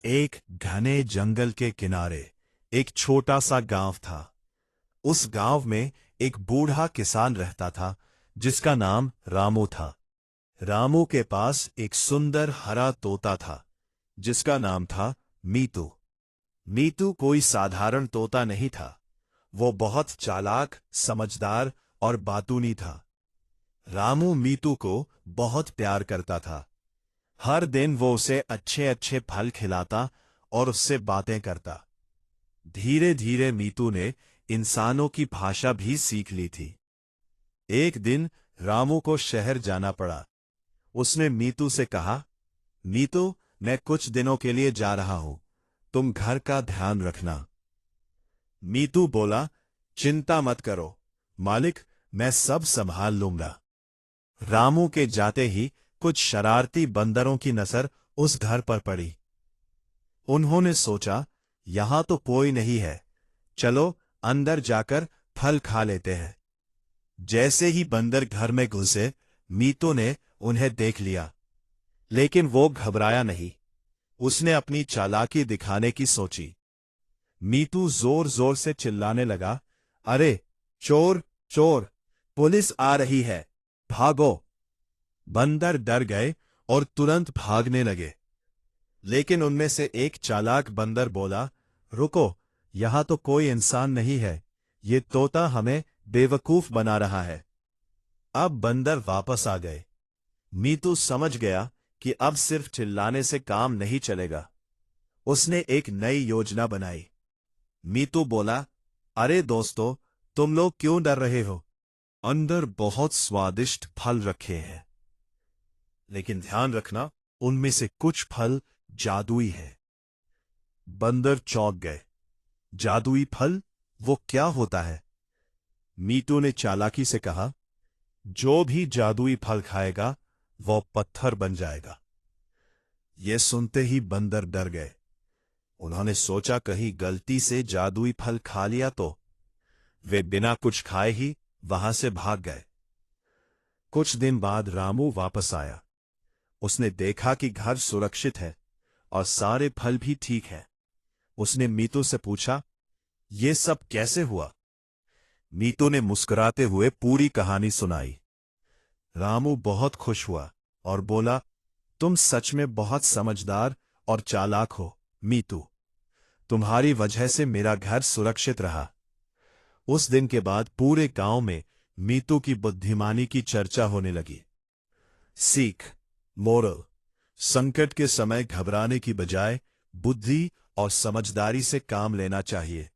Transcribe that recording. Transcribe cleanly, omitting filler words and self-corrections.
एक घने जंगल के किनारे एक छोटा सा गांव था। उस गांव में एक बूढ़ा किसान रहता था जिसका नाम रामू था। रामू के पास एक सुंदर हरा तोता था जिसका नाम था मीतू। मीतू कोई साधारण तोता नहीं था। वो बहुत चालाक, समझदार और बातूनी था। रामू मीतू को बहुत प्यार करता था। हर दिन वो उसे अच्छे अच्छे फल खिलाता और उससे बातें करता। धीरे धीरे मीतू ने इंसानों की भाषा भी सीख ली थी। एक दिन रामू को शहर जाना पड़ा। उसने मीतू से कहा, मीतू, मैं कुछ दिनों के लिए जा रहा हूं, तुम घर का ध्यान रखना। मीतू बोला, चिंता मत करो मालिक, मैं सब संभाल लूंगा। रामू के जाते ही कुछ शरारती बंदरों की नजर उस घर पर पड़ी। उन्होंने सोचा, यहां तो कोई नहीं है, चलो अंदर जाकर फल खा लेते हैं। जैसे ही बंदर घर में घुसे, मीतू ने उन्हें देख लिया, लेकिन वो घबराया नहीं। उसने अपनी चालाकी दिखाने की सोची। मीतू जोर जोर से चिल्लाने लगा, अरे चोर चोर, पुलिस आ रही है, भागो। बंदर डर गए और तुरंत भागने लगे। लेकिन उनमें से एक चालाक बंदर बोला, रुको, यहां तो कोई इंसान नहीं है, ये तोता हमें बेवकूफ बना रहा है। अब बंदर वापस आ गए। मीतू समझ गया कि अब सिर्फ चिल्लाने से काम नहीं चलेगा। उसने एक नई योजना बनाई। मीतू बोला, अरे दोस्तों, तुम लोग क्यों डर रहे हो? अंदर बहुत स्वादिष्ट फल रखे हैं, लेकिन ध्यान रखना, उनमें से कुछ फल जादुई है। बंदर चौंक गए। जादुई फल? वो क्या होता है? मीतू ने चालाकी से कहा, जो भी जादुई फल खाएगा वो पत्थर बन जाएगा। ये सुनते ही बंदर डर गए। उन्होंने सोचा कहीं गलती से जादुई फल खा लिया तो। वे बिना कुछ खाए ही वहां से भाग गए। कुछ दिन बाद रामू वापस आया। उसने देखा कि घर सुरक्षित है और सारे फल भी ठीक हैं। उसने मीतू से पूछा, ये सब कैसे हुआ? मीतू ने मुस्कुराते हुए पूरी कहानी सुनाई। रामू बहुत खुश हुआ और बोला, तुम सच में बहुत समझदार और चालाक हो मीतू। तुम्हारी वजह से मेरा घर सुरक्षित रहा। उस दिन के बाद पूरे गांव में मीतू की बुद्धिमानी की चर्चा होने लगी। सीख, मोरल: संकट के समय घबराने की बजाय बुद्धि और समझदारी से काम लेना चाहिए।